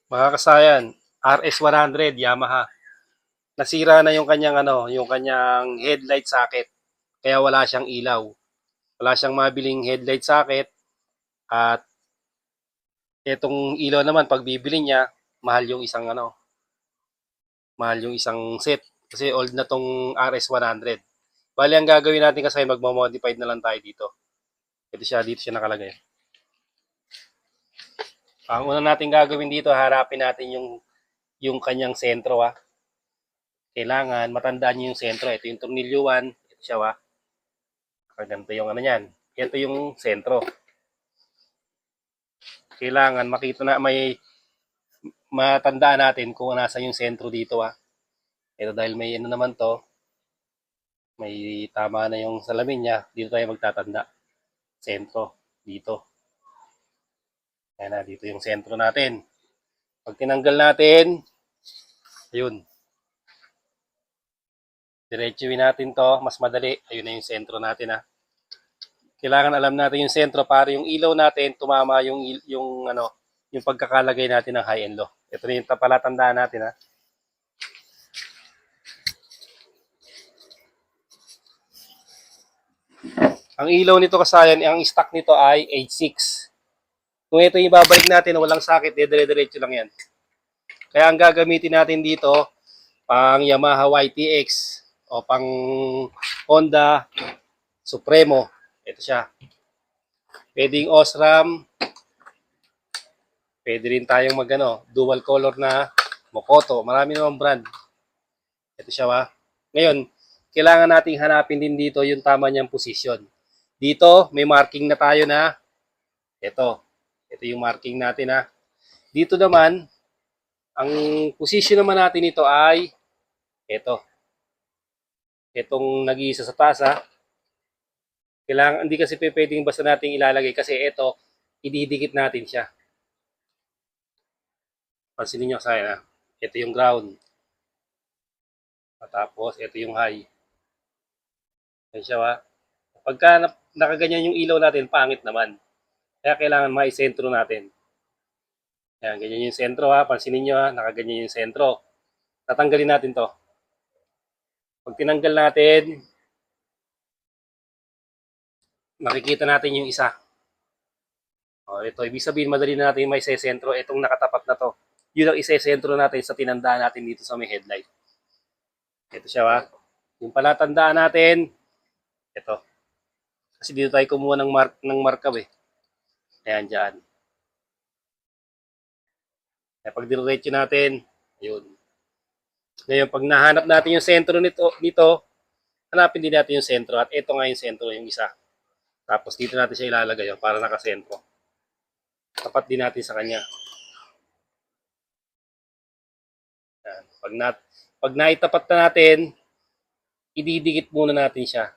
Mga kasayan, RS100 Yamaha. Nasira na yung kanyang yung kanyang headlight socket. Kaya wala siyang ilaw. Wala siyang mabiling headlight socket at itong ilaw naman pag bibili niya, mahal yung isang mahal yung isang set kasi old na tong RS100. Bali ang gagawin natin kasi magmo-modified na lang tayo dito. Dito siya nakalagay. Ang una natin gagawin dito, harapin natin yung kanyang sentro Kailangan matandaan niyo yung sentro. Ito yung tornilyuan, ito siya Ganito yung niyan. Ito yung sentro. Kailangan makita na matandaan natin kung nasa yung sentro dito Ito dahil may naman to, may tama na yung salamin niya, dito tayo magtatanda. Sentro, dito. Ayan dito yung sentro natin. Pag tinanggal natin, ayun, diretsuin natin to, mas madali. Ayun na yung sentro natin Kailangan alam natin yung sentro para yung ilaw natin tumama yung pagkakalagay natin ng high and low. Ito na yung palatandaan natin Ang ilaw nito kasayan, ang stock nito ay 86. Kung ito yung ibabalik natin, walang sakit, dire-diretso lang yan. Kaya ang gagamitin natin dito, pang Yamaha YTX o pang Honda Supremo. Ito siya. Pwedeng Osram, pwede rin tayong dual color na Mokoto. Marami namang brand. Ito siya Ngayon, kailangan nating hanapin din dito yung tama niyang posisyon. Dito, may marking na tayo na ito. Ito yung marking natin Dito naman, ang posisyon naman natin nito ay ito. Itong nag-iisa sa taas Kailangan, hindi kasi pwedeng basta nating ilalagay kasi ito, ididikit natin siya. Pansinin nyo sa ito yung ground. Tapos, ito yung high. Yan siya Pagka nakaganyan yung ilaw natin, pangit naman. Kaya kailangan maisentro natin. Yan, ganyan yung sentro Pansinin nyo nakaganyan yung sentro. Tatanggalin natin to. Pag tinanggal natin, makikita natin yung isa. Ito, ibig sabihin, madali na natin may sentro. Itong nakatapat na to. Yun ang isesentro natin sa tinandaan natin dito sa may headlight. Ito siya Yung palatandaan natin, ito. Kasi dito tayo kumuha ng markup Ayan, dyan. Kaya pag diretso natin, ayun. Ngayon, pag nahanap natin yung sentro dito, hanapin din natin yung sentro. At ito nga yung sentro, yung isa. Tapos dito natin siya ilalagay para nakasentro. Tapat din natin sa kanya. Ayan. Pag naitapat na natin, ididikit muna natin siya.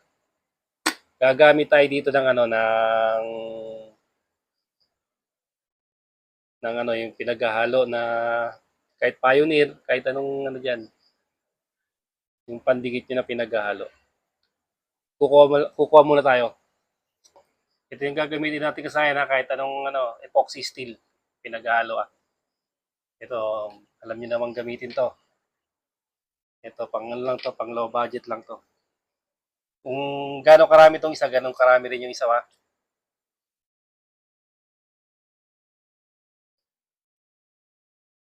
Gagamit tayo dito ng yung pinaghahalo na kahit Pioneer, kahit anong diyan, yung pandikit niya na pinaghahalo. Kukuha muna tayo. Ito yung gagamitin natin kasi kahit anong epoxy steel pinaghahalo Ito, alam niyo namang gamitin to. Ito, pang low budget lang to. Kung gaano karami tong isa, ganong karami rin yung isa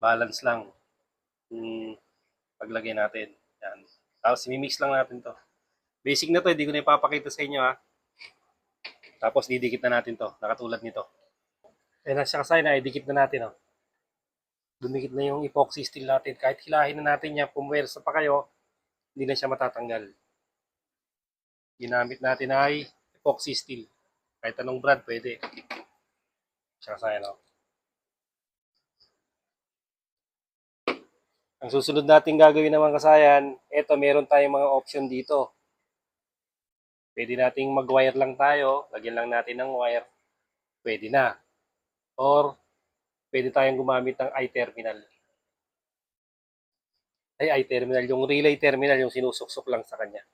Balance lang. Paglagay natin. Yan. Tapos, mimix lang natin to. Basic na to, hindi ko na ipapakita sa inyo Tapos, didikit na natin to, nakatulad nito. Ayan siya kasay na, idikit na natin Dumikit na yung epoxy steel natin. Kahit hilahin na natin yan, pumwersa pa kayo, hindi na siya matatanggal. Ginamit natin ay epoxy steel. Kahit anong brand, pwede. Siya kasay Ang susunod natin gagawin naman kasayan, eto meron tayong mga option dito. Pwede nating mag-wire lang tayo, lagyan lang natin ng wire, pwede na. Or, pwede tayong gumamit ng i-terminal. I-terminal, yung relay terminal, yung sinusuksok lang sa kanya.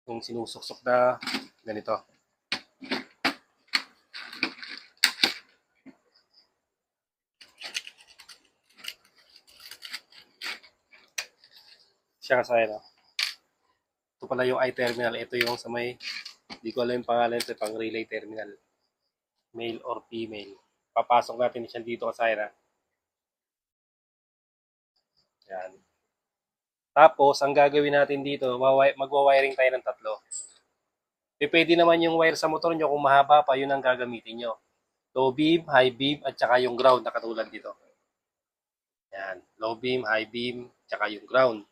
Yung sinusuksok na ganito. siya kasaya no. Ito pala yung i-terminal. Ito yung sa may, di ko alam yung pangalan ito, pang relay terminal. Male or female. Papasok natin siya dito kasaya na. Yan. Tapos, ang gagawin natin dito, magwa-wiring tayo ng tatlo. Pwede naman yung wire sa motor nyo, kung mahaba pa, yun ang gagamitin nyo. Low beam, high beam, at saka yung ground na katulad dito. Yan. Low beam, high beam, tsaka yung ground.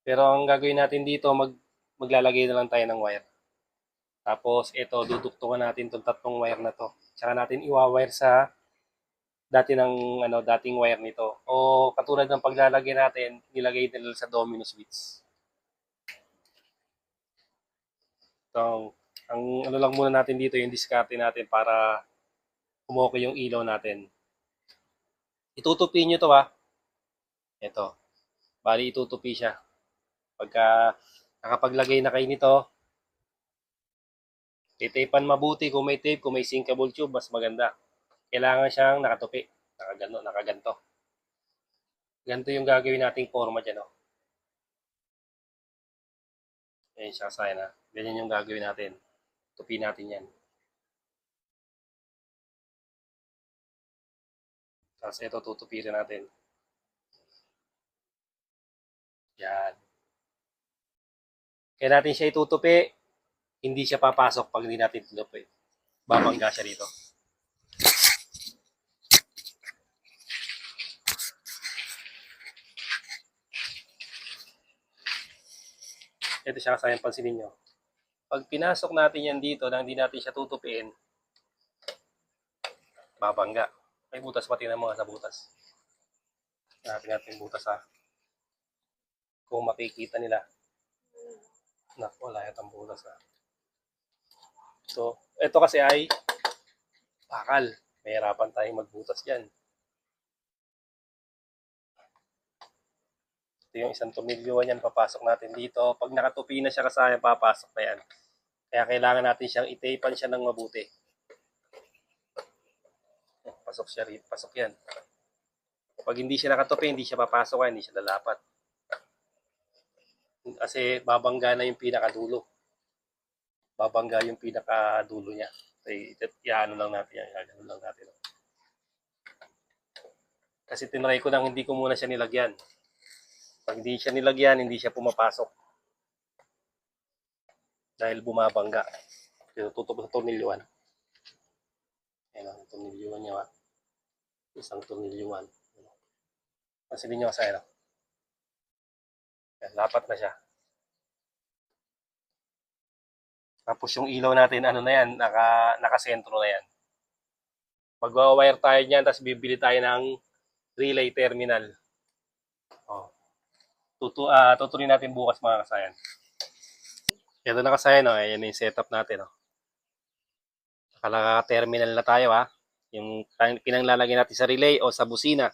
Pero ang gagawin natin dito, maglalagay na lang tayo ng wire. Tapos, ito, duduktungan natin itong tatlong wire na to. Tsaka natin iwa-wire sa dating wire nito. O katulad ng paglalagay natin, nilagay nila sa domino switch. So, ang ano lang muna natin dito, yung diskarte natin para kumoke yung ilaw natin. Itutupi nyo to Ito. Bali, itutupi siya. Pagka nakapaglagay na kayo nito, titapan mabuti. Kung may tape, kung may sinkable tube, mas maganda. Kailangan siyang nakatupi. Nakaganto. Ganito yung gagawin nating forma dyan. Ayan siya kasaya na. Ganyan yung gagawin natin. Tupi natin yan. Tapos ito, tutupirin natin. Yan. Kaya natin siya itutupi, hindi siya papasok pag hindi natin tinupi. Babangga siya dito. Ito siya kasayang pansinin nyo. Pag pinasok natin yan dito na hindi natin siya tutupiin, babangga. May butas pati na mga sa butas. Hanapin natin butas Kung makikita nila. Naku, wala yatang butas So, ito kasi ay bakal. Mahirapan tayong magbutas dyan. Ito yung isang tumilyoan yan, papasok natin dito. Pag nakatupi na siya kasaya, papasok na yan. Kaya kailangan natin siyang itapan siya ng mabuti. Pasok siya rin, pasok yan. Pag hindi siya nakatupi, hindi siya papasok, hindi siya lalapat. Kasi babangga na yung pinakadulo. Babangga yung pinakadulo niya. Iano lang natin yan, gagano lang natin. Kasi tinry ko nang hindi ko muna siya nilagyan. Pag hindi siya nilagyan, hindi siya pumapasok. Dahil bumabangga. Tutok sa tornilyuan. Ayan ang tornilyuan niya. Isang tornilyuan. Pansinin nyo kasi ano. Ayan, lapat na siya. Tapos yung ilaw natin, ano na yan, nakasentro na yan. Mag-wire tayo niyan, tapos bibili tayo ng relay terminal. Tutuloy natin bukas mga kasayan. Ito na kasayan, ayan yung setup natin. Naka-terminal na tayo Yung pinanglalagay natin sa relay o sa busina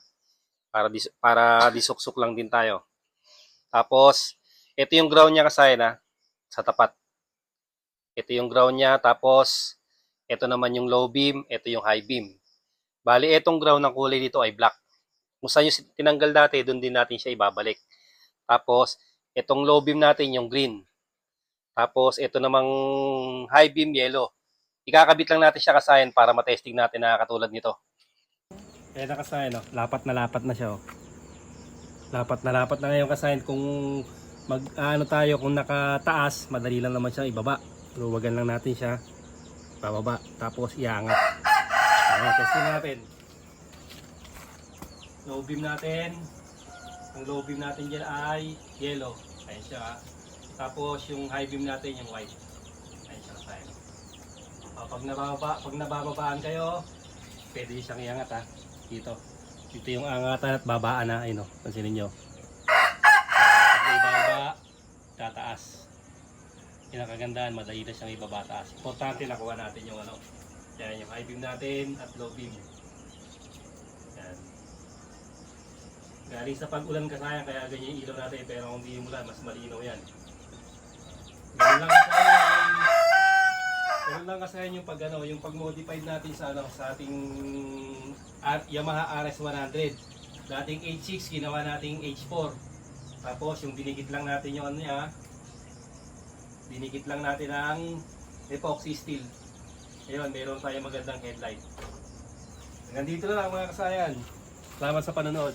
para disuksok lang din tayo. Tapos, ito yung ground niya kasayan sa tapat. Ito yung ground niya, tapos ito naman yung low beam, ito yung high beam. Bali, itong ground ng kulay dito ay black. Kung saan yung tinanggal dati, doon din natin siya ibabalik. Tapos, itong low beam natin yung green. Tapos, ito namang high beam yellow. Ikakabit lang natin siya kasayan para matesting natin na katulad nito. Kaya na kasayan, lapat na siya. Lapat na ngayon kasayan. Kung tayo, kung nakataas, madali lang naman siya ibaba. Luwagan lang natin siya. Bababa. Tapos, iangat. Testing natin. Low beam natin. Ang low beam natin dyan ay yellow. Ayan siya. Tapos yung high beam natin yung white. Ayan siya tayo. Pag nabababaan kayo, pwede siyang iangat Dito. Dito yung angatan at babaan Ayun pansinin nyo. Pag ibaba, tataas. Kinakagandaan, madali na siyang ibaba taas. Importante nakuha natin yung Yan yung high beam natin at low beam. Yan. Galing sa pag-ulan kasaya, kaya ganyan yung ilaw natin, pero kung hindi umulan, mas malinaw yan. Ganun lang kasi yung yung pag-modified natin sa ating Yamaha RS100. Dating H6, ginawa nating H4. Tapos yung dinikit lang natin yung ano niya, dinikit lang natin ang epoxy steel. Ayun, meron tayong magandang headlight. Hanggang dito na lang mga kasayan. Salamat sa panonood.